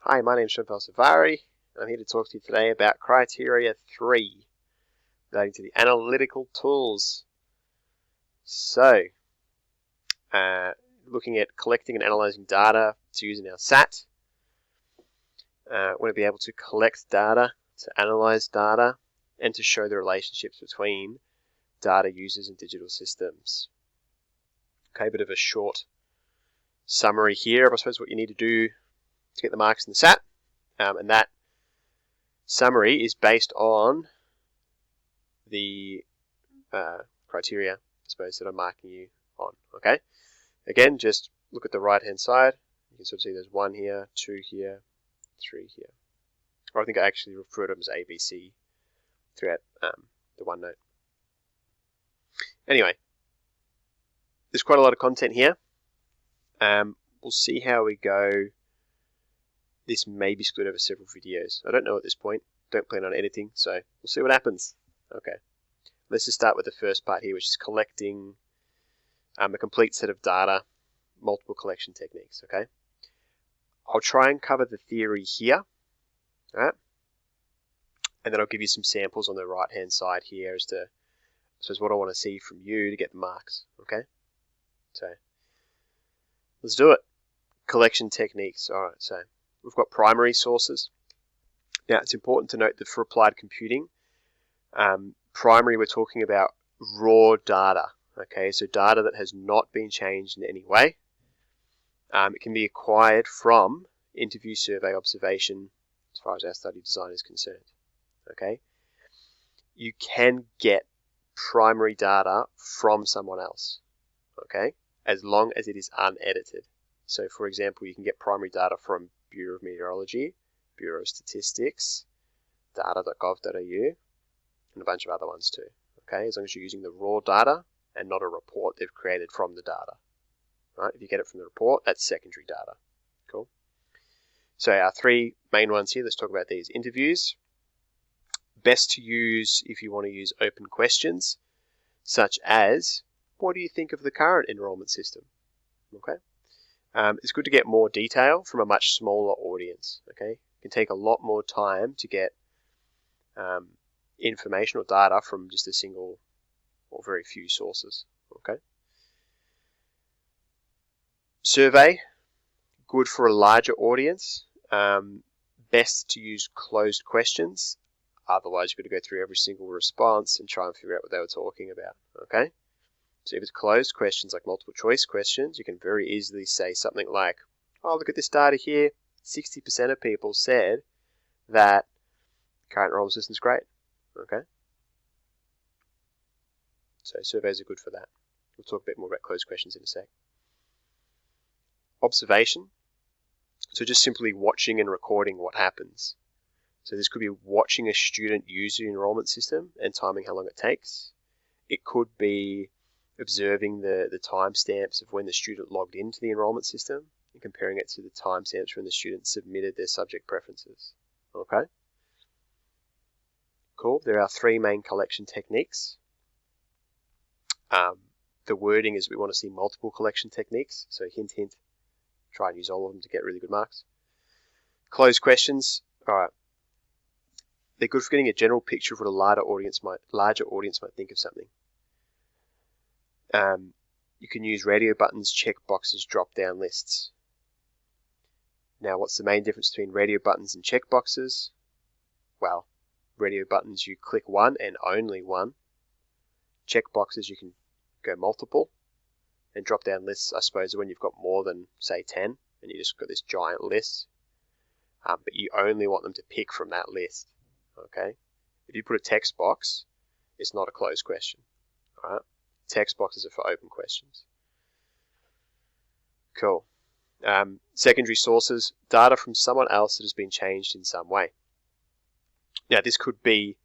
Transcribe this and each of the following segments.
Hi, my name is Shunpal Savari, and I'm here to talk to you today about Criteria 3 relating to the analytical tools. So, looking at collecting and analyzing data to use in our SAT. We want to be able to collect data, to analyze data, and to show the relationships between data users and digital systems. Okay, a bit of a short summary here of, I suppose, what you need to do to get the marks in the SAT. And that summary is based on the criteria, I suppose, that I'm marking you on. Okay. Again, just look at the right-hand side. You can sort of see there's 1 here, 2 here, 3 here. Or I think I actually refer to them as ABC throughout the OneNote. Anyway, there's quite a lot of content here. We'll see how we go. This may be split over several videos. I don't know at this point. Don't plan on editing, so we'll see what happens. Okay. Let's just start with the first part here, which is collecting a complete set of data, multiple collection techniques, okay? I'll try and cover the theory here, all right? And then I'll give you some samples on the right-hand side here as to, I suppose, what I want to see from you to get the marks, okay? So, let's do it. Collection techniques, all right, so we've got primary sources. Now, it's important to note that for applied computing, primary, we're talking about raw data, okay? So data that has not been changed in any way. It can be acquired from interview, survey, observation, as far as our study design is concerned, okay? You can get primary data from someone else, okay? As long as it is unedited. So, for example, you can get primary data from Bureau of Meteorology, Bureau of Statistics, data.gov.au, and a bunch of other ones too, okay? As long as you're using the raw data and not a report they've created from the data, right? If you get it from the report, that's secondary data. Cool. So our 3 main ones here, let's talk about these. Interviews, best to use if you want to use open questions, such as, what do you think of the current enrollment system? Okay. It's good to get more detail from a much smaller audience, okay? It can take a lot more time to get information or data from just a single or very few sources, okay? Survey, good for a larger audience. Best to use closed questions. Otherwise, you've got to go through every single response and try and figure out what they were talking about, okay? So if it's closed questions like multiple choice questions, you can very easily say something like, oh, look at this data here. 60% of people said that current enrollment system is great, okay? So surveys are good for that. We'll talk a bit more about closed questions in a sec. Observation. So just simply watching and recording what happens. So this could be watching a student use the enrollment system and timing how long it takes. It could be observing the timestamps of when the student logged into the enrollment system and comparing it to the timestamps when the student submitted their subject preferences. Okay? Cool. There are 3 main collection techniques. The wording is we want to see multiple collection techniques. So hint, hint, try and use all of them to get really good marks. Closed questions. All right. They're good for getting a general picture of what a larger audience might think of something. You can use radio buttons, check boxes, drop-down lists. Now, what's the main difference between radio buttons and check boxes? Well, radio buttons, you click one and only one. Check boxes, you can go multiple. And drop-down lists, I suppose, are when you've got more than, say, 10, and you just got this giant list. But you only want them to pick from that list. Okay? If you put a text box, it's not a closed question. All right? Text boxes are for open questions. Cool. Secondary sources, data from someone else that has been changed in some way. Now, this could be,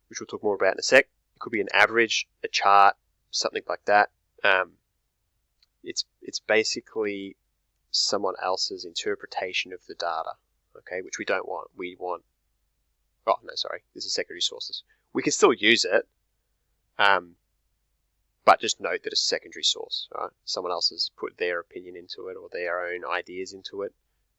which we'll talk more about in a sec, it could be an average, a chart, something like that. It's basically someone else's interpretation of the data, okay, which we don't want. We want, oh, no, sorry, this is secondary sources. We can still use it, but just note that it's a secondary source, right? Someone else has put their opinion into it or their own ideas into it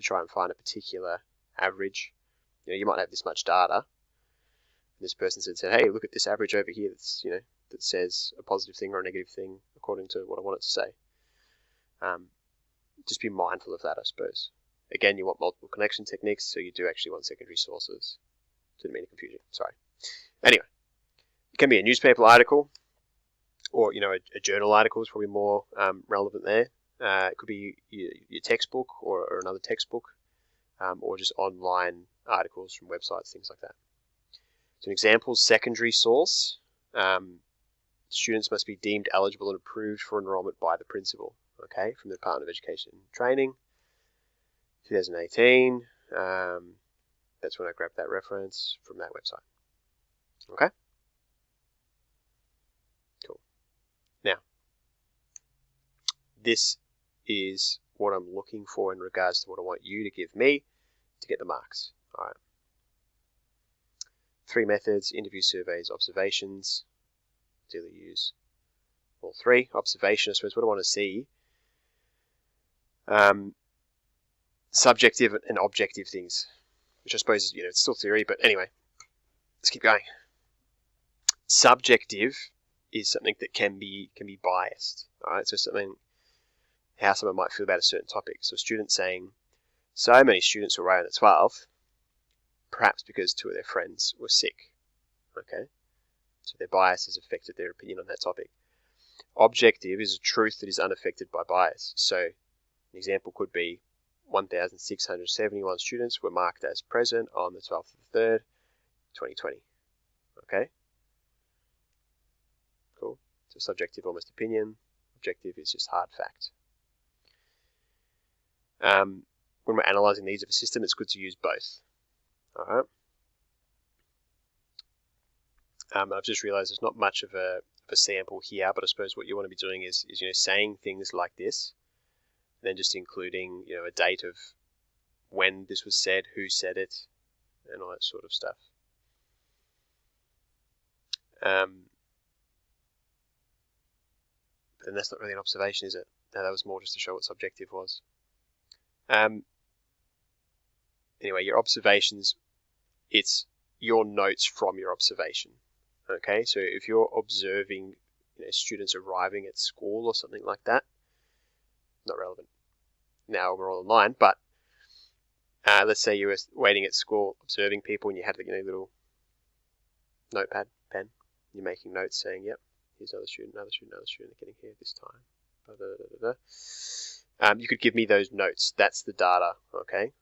to try and find a particular average. You might have this much data, and this person said, hey, look at this average over here that's, that says a positive thing or a negative thing according to what I want it to say. Just be mindful of that, I suppose. Again, you want multiple connection techniques, so you do actually want secondary sources. Didn't mean to confuse you, sorry. Anyway, it can be a newspaper article, or a journal article is probably more relevant there. It could be your textbook or another textbook, or just online articles from websites, things like that. So an example, secondary source. Students must be deemed eligible and approved for enrollment by the principal. Okay, from the Department of Education and Training, 2018. That's when I grabbed that reference from that website. Okay. Cool. Now, this is what I'm looking for in regards to what I want you to give me to get the marks. All right. 3 methods: interview, surveys, observations. Ideally use all 3. Observation, I suppose, what I want to see. Subjective and objective things, which I suppose is, it's still theory, but anyway, let's keep going. Subjective is something that can be biased. All right, so something, how someone might feel about a certain topic. So a student saying, so many students were away on the 12th, perhaps because 2 of their friends were sick. Okay, so their bias has affected their opinion on that topic. Objective is a truth that is unaffected by bias. So an example could be 1,671 students were marked as present on the 12th of the 3rd, 2020. Okay? Cool. So subjective, almost opinion. Objective is just hard fact. When we're analysing the needs of a system, it's good to use both. All right. I've just realised there's not much of a sample here, but I suppose what you want to be doing is saying things like this, and then just including a date of when this was said, who said it, and all that sort of stuff. But then that's not really an observation, is it? No, that was more just to show what subjective was. Anyway, your observations, it's your notes from your observation. Okay, so if you're observing students arriving at school or something like that, not relevant. Now we're all online, but let's say you were waiting at school observing people and you had a little notepad, pen, you're making notes saying, yep, here's another student, getting here this time. Blah, blah, blah, blah. You could give me those notes. That's the data, okay?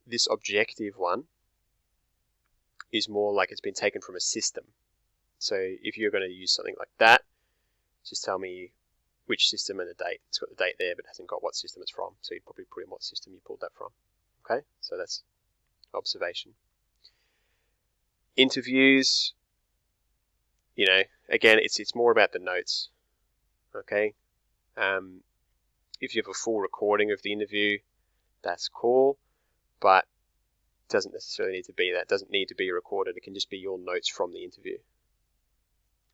This objective one is more like it's been taken from a system. So if you're going to use something like that, just tell me which system and the date. It's got the date there, but it hasn't got what system it's from. So you'd probably put in what system you pulled that from. Okay, so that's observation. Interviews, again, it's more about the notes. Okay, if you have a full recording of the interview, that's cool, but it doesn't necessarily need to be that. It doesn't need to be recorded. It can just be your notes from the interview.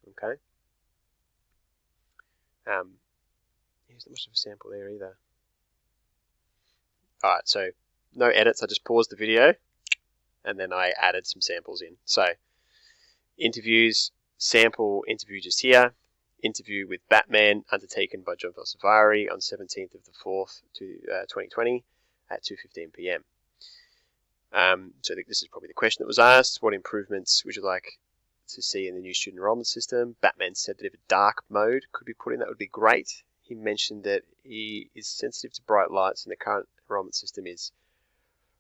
Okay. There's not much of a sample there either. Alright, so no edits. I just paused the video and then I added some samples in. So interviews, sample interview just here. Interview with Batman undertaken by John Valsavari on 17th of the 4th, 2020 at 2:15 p.m. So this is probably the question that was asked. What improvements would you like to see in the new student enrollment system? Batman said that if a dark mode could be put in, that would be great. He mentioned that he is sensitive to bright lights and the current enrollment system is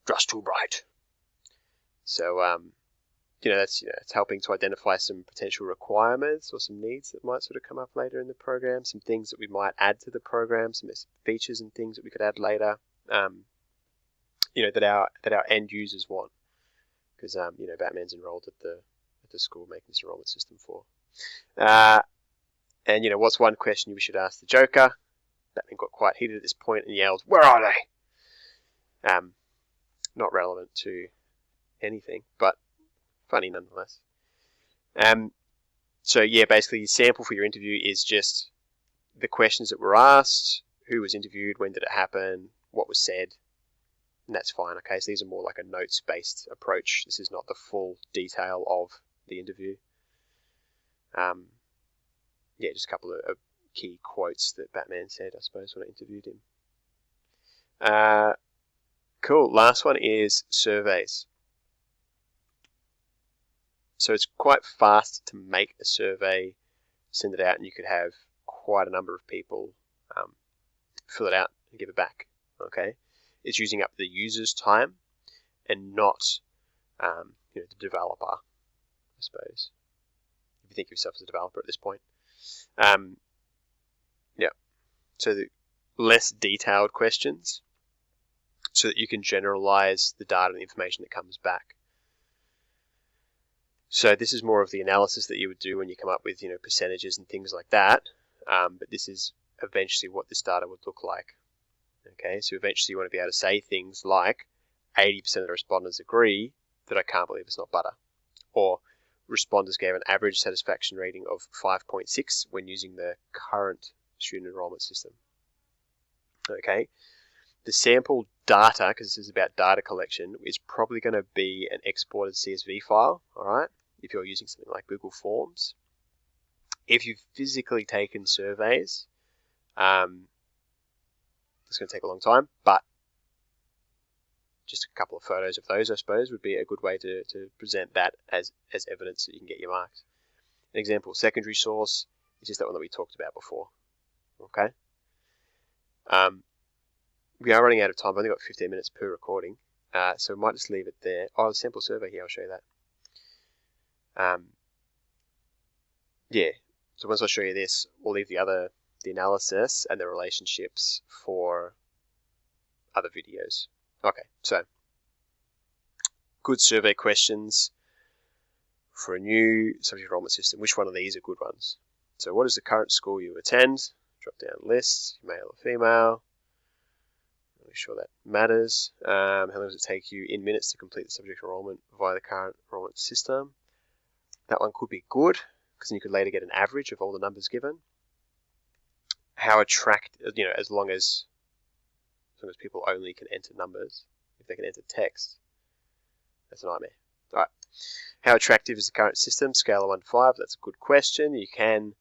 just too bright. So, that's it's helping to identify some potential requirements or some needs that might sort of come up later in the program, some things that we might add to the program, some features and things that we could add later, that our end users want, because Batman's enrolled at the school making this enrollment system for. And what's one question we should ask the Joker? Batman got quite heated at this point and yelled, "Where are they?" Not relevant to anything, but funny nonetheless. So yeah, basically your sample for your interview is just the questions that were asked, who was interviewed, when did it happen, what was said, and that's fine. Okay, so these are more like a notes-based approach. This is not the full detail of the interview. Yeah, just a couple of key quotes that Batman said, I suppose, when I interviewed him. Cool. Last one is surveys. So it's quite fast to make a survey, send it out, and you could have quite a number of people fill it out and give it back. Okay, it's using up the user's time and not the developer, I suppose. If you think of yourself as a developer at this point. Yeah. So the less detailed questions, so that you can generalize the data and the information that comes back. So this is more of the analysis that you would do when you come up with percentages and things like that. But this is eventually what this data would look like. Okay, so eventually you want to be able to say things like 80% of the respondents agree that I can't believe it's not butter, or respondents gave an average satisfaction rating of 5.6 when using the current student enrollment system. Okay, the sample data, because this is about data collection, is probably going to be an exported CSV file, all right, if you're using something like Google Forms. If you've physically taken surveys, it's going to take a long time, but just a couple of photos of those, I suppose, would be a good way to present that as evidence that you can get your marks. An example, secondary source, is just that one that we talked about before. Okay. We are running out of time. I've only got 15 minutes per recording, so we might just leave it there. Oh, the sample survey here, I'll show you that. Yeah, so once I show you this, we'll leave the analysis and the relationships for other videos. Okay, so good survey questions for a new subject enrollment system. Which one of these are good ones? So what is the current school you attend? Drop down list, male or female. Make sure that matters. How long does it take you in minutes to complete the subject enrollment via the current enrollment system? That one could be good, because then you could later get an average of all the numbers given. How attractive, as long as people only can enter numbers. If they can enter text, that's a nightmare. All right. How attractive is the current system? Scale of 1 to 5. That's a good question. You can,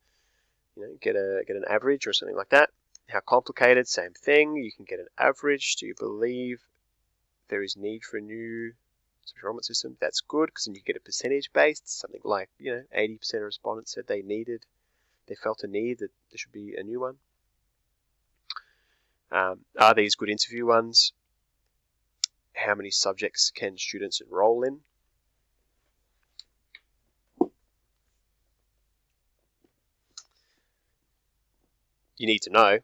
get an average or something like that. How complicated? Same thing. You can get an average. Do you believe there is need for a new enrollment system? That's good, because then you get a percentage based. Something like 80% of respondents said they felt a need that there should be a new one. Are these good interview ones? How many subjects can students enroll in? You need to know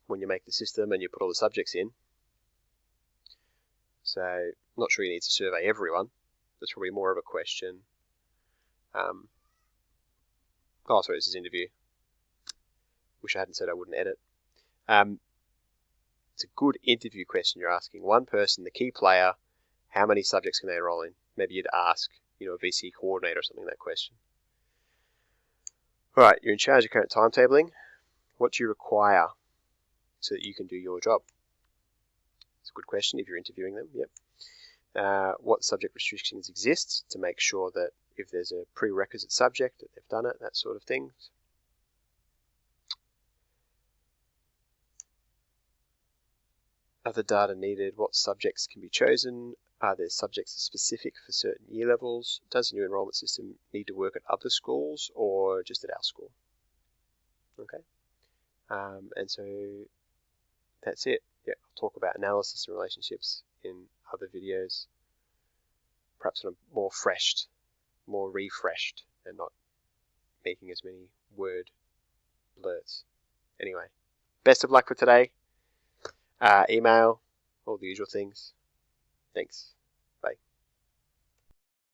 when you make the system and you put all the subjects in. So I'm not sure you need to survey everyone. That's probably more of a question. Sorry, this is interview. Wish I hadn't said I wouldn't edit. It's a good interview question you're asking. One person, the key player, how many subjects can they enroll in? Maybe you'd ask, a VC coordinator or something, that question. All right, you're in charge of current timetabling. What do you require so that you can do your job? It's a good question if you're interviewing them. Yep. What subject restrictions exist to make sure that if there's a prerequisite subject that they've done it, that sort of thing. Other data needed. What subjects can be chosen? Are there subjects specific for certain year levels? Does the new enrollment system need to work at other schools or just at our school? Okay. And so that's it. Yeah, I'll talk about analysis and relationships in other videos, perhaps on a more refreshed, and not making as many word blurts. Anyway, best of luck for today. Email, all the usual things. Thanks.